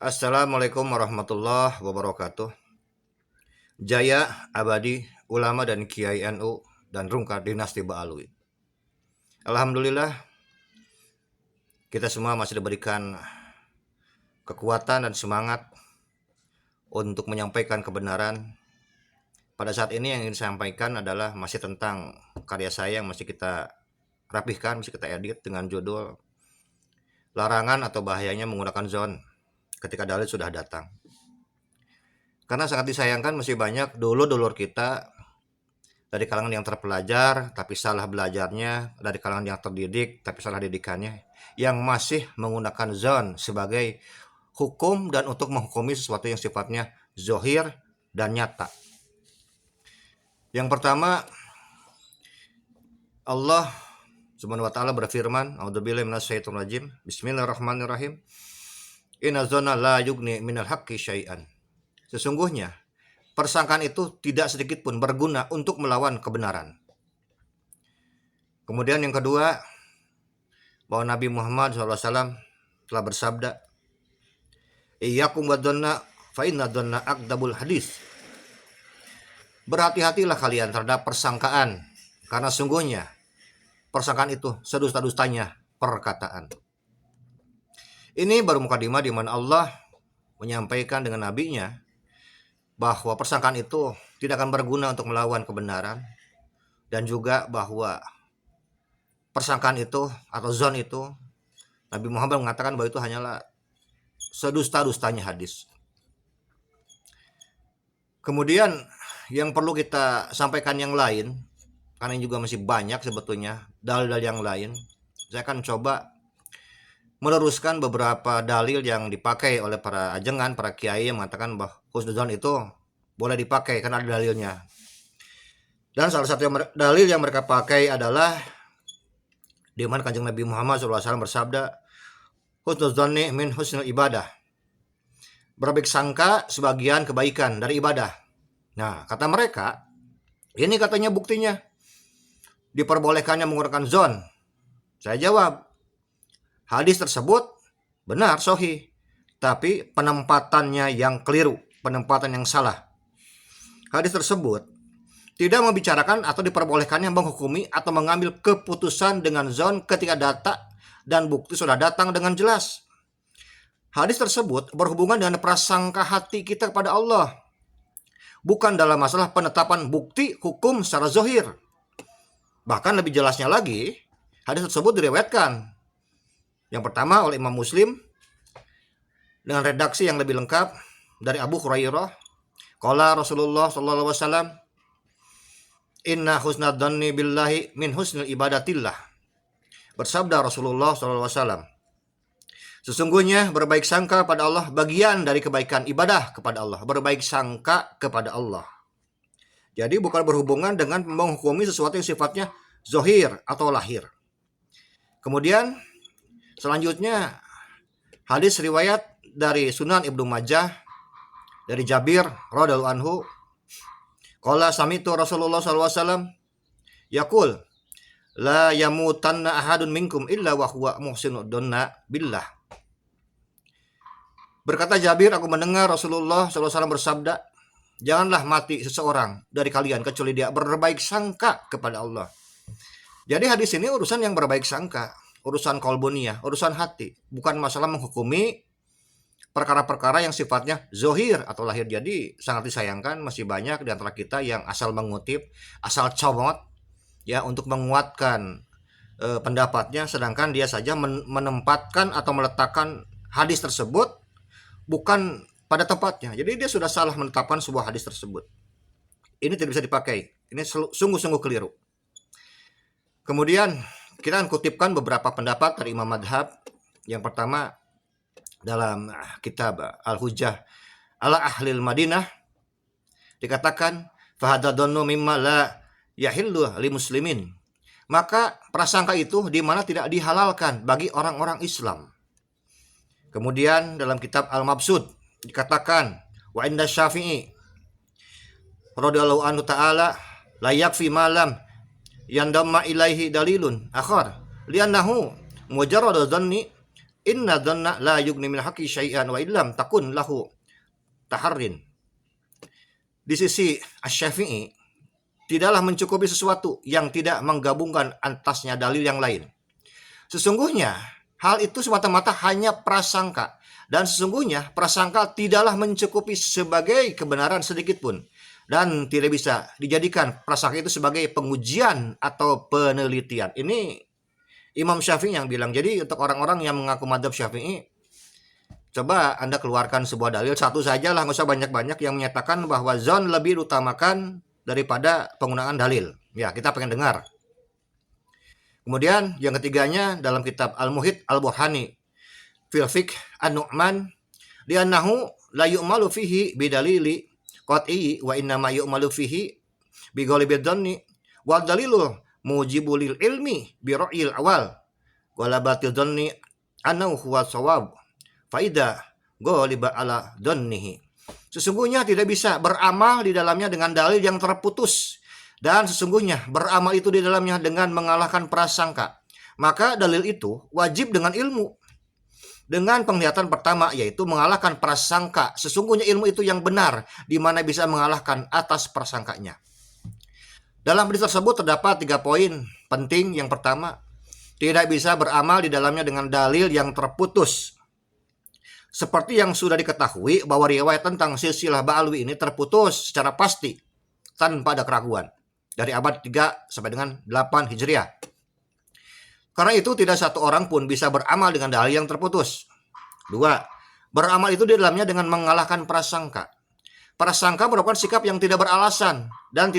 Assalamualaikum warahmatullahi wabarakatuh. Jaya abadi ulama dan kiai NU dan rungkat dinasti Ba'alwi. Alhamdulillah kita semua masih diberikan kekuatan dan semangat untuk menyampaikan kebenaran. Pada saat ini yang ingin saya sampaikan adalah masih tentang karya saya yang masih kita rapihkan, masih kita edit dengan judul larangan atau bahayanya menggunakan zon ketika dalil sudah datang. Karena sangat disayangkan masih banyak dulur-dulur kita dari kalangan yang terpelajar tapi salah belajarnya, dari kalangan yang terdidik tapi salah didikannya, yang masih menggunakan zon sebagai hukum dan untuk menghukumi sesuatu yang sifatnya zohir dan nyata. Yang pertama, Allah Subhanahu wa taala berfirman, A'udzubillahi minasyaitonir rajim. Bismillahirrahmanirrahim. Inna dzanna la yughni minal haqqi syai'an. Sesungguhnya persangkaan itu tidak sedikit pun berguna untuk melawan kebenaran. Kemudian yang kedua, bahwa Nabi Muhammad SAW telah bersabda, Iyyakum wadzanna fa inna dzanna akdzabul hadis. Berhati-hatilah kalian terhadap persangkaan, karena sungguhnya persangkaan itu sedusta-dustanya perkataan. Ini baru mukadimah di mana Allah menyampaikan dengan nabinya bahwa persangkaan itu tidak akan berguna untuk melawan kebenaran, dan juga bahwa persangkaan itu atau zon itu Nabi Muhammad mengatakan bahwa itu hanyalah sedusta-dustanya hadis. Kemudian yang perlu kita sampaikan yang lain, karena ini juga masih banyak sebetulnya dalil-dalil yang lain. Saya akan coba meneruskan beberapa dalil yang dipakai oleh para ajengan, para kiai yang mengatakan bahwa husnuzon itu boleh dipakai karena ada dalilnya. Dan salah satu dalil yang mereka pakai adalah di mana Kanjeng Nabi Muhammad SAW bersabda, husnuzonni min husnul ibadah. Berbaik sangka sebagian kebaikan dari ibadah. Nah, kata mereka, ini katanya buktinya diperbolehkannya menggunakan zon. Saya jawab, hadis tersebut benar sahih, tapi penempatannya yang keliru, penempatan yang salah. Hadis tersebut tidak membicarakan atau diperbolehkannya menghukumi atau mengambil keputusan dengan zon ketika data dan bukti sudah datang dengan jelas. Hadis tersebut berhubungan dengan prasangka hati kita kepada Allah, bukan dalam masalah penetapan bukti hukum secara zahir. Bahkan lebih jelasnya lagi, hadis tersebut diriwayatkan yang pertama oleh Imam Muslim dengan redaksi yang lebih lengkap dari Abu Hurairah. Qala Rasulullah sallallahu alaihi wasallam, inna husnadzanni billahi min husnil ibadatillah. Bersabda Rasulullah sallallahu alaihi wasallam, sesungguhnya berbaik sangka pada Allah bagian dari kebaikan ibadah kepada Allah. Berbaik sangka kepada Allah. Jadi bukan berhubungan dengan menghukumi sesuatu yang sifatnya zohir atau lahir. Kemudian selanjutnya hadis riwayat dari Sunan Ibnu Majah dari Jabir radhiyallahu anhu, qala sami'tu Rasulullah sallallahu alaihi wasallam yaqul la yamutanna ahadun minkum illa wa huwa muhsinu dhanna billah. Berkata Jabir, aku mendengar Rasulullah SAW bersabda, janganlah mati seseorang dari kalian kecuali dia berbaik sangka kepada Allah. Jadi hadis ini urusan yang berbaik sangka, urusan kolbuniyah, urusan hati, bukan masalah menghukumi perkara-perkara yang sifatnya zohir atau lahir. Jadi sangat disayangkan masih banyak di antara kita yang asal mengutip, asal comot ya untuk menguatkan pendapatnya, sedangkan dia saja menempatkan atau meletakkan hadis tersebut bukan pada tempatnya. Jadi dia sudah salah menetapkan sebuah hadis tersebut. Ini tidak bisa dipakai. Ini sungguh-sungguh keliru. Kemudian kita akan kutipkan beberapa pendapat dari Imam Madhab. Yang pertama dalam kitab Al-Hujjah ala Ahlil Madinah dikatakan fahadadonu mimma la yahillu li muslimin. Maka prasangka itu di mana tidak dihalalkan bagi orang-orang Islam. Kemudian dalam kitab Al-Mabsud dikatakan wa inda Syafi'i radhiyallahu anhu ta'ala la yakfi ma lam yandamma ilaihi dalilun akhar li'annahu mujarradu dhanni Inna dhanna la yughni min haqqi syai'an wa illam takun lahu taharrin. Di sisi Asy-Syafi'i, tidaklah mencukupi sesuatu yang tidak menggabungkan atasnya dalil yang lain. Sesungguhnya hal itu semata-mata hanya prasangka, dan sesungguhnya prasangka tidaklah mencukupi sebagai kebenaran sedikit pun, dan tidak bisa dijadikan prasangka itu sebagai pengujian atau penelitian. Ini Imam Syafi'i yang bilang. Jadi untuk orang-orang yang mengaku madzhab Syafi'i, coba Anda keluarkan sebuah dalil satu saja lah, nggak usah banyak-banyak, yang menyatakan bahwa zon lebih diutamakan daripada penggunaan dalil. Ya, kita pengen dengar. Kemudian yang ketiganya dalam kitab Al-Muhit Al-Burhani fil Fiqh An-Nu'man, li'annahu la yu'malu fihi bidalili qat'i wa inna ma yu'malu fihi bi ghalibi dhanni wa dalilu mujibu lil ilmi bi ra'yil awal wa la batil dhanni annahu huwa shawab faida ghaliba ala dhannihi. Sesungguhnya tidak bisa beramal di dalamnya dengan dalil yang terputus, dan sesungguhnya beramal itu di dalamnya dengan mengalahkan prasangka. Maka dalil itu wajib dengan ilmu, dengan penglihatan pertama, yaitu mengalahkan prasangka. Sesungguhnya ilmu itu yang benar, di mana bisa mengalahkan atas prasangkanya. Dalam hadis tersebut terdapat 3 poin penting. Yang pertama, tidak bisa beramal di dalamnya dengan dalil yang terputus. Seperti yang sudah diketahui bahwa riwayat tentang silsilah Ba'alwi ini terputus secara pasti tanpa ada keraguan dari abad 3 sampai dengan 8 Hijriah. Karena itu tidak satu orang pun bisa beramal dengan dalil yang terputus. 2. Beramal itu di dalamnya dengan mengalahkan prasangka. Prasangka merupakan sikap yang tidak beralasan dan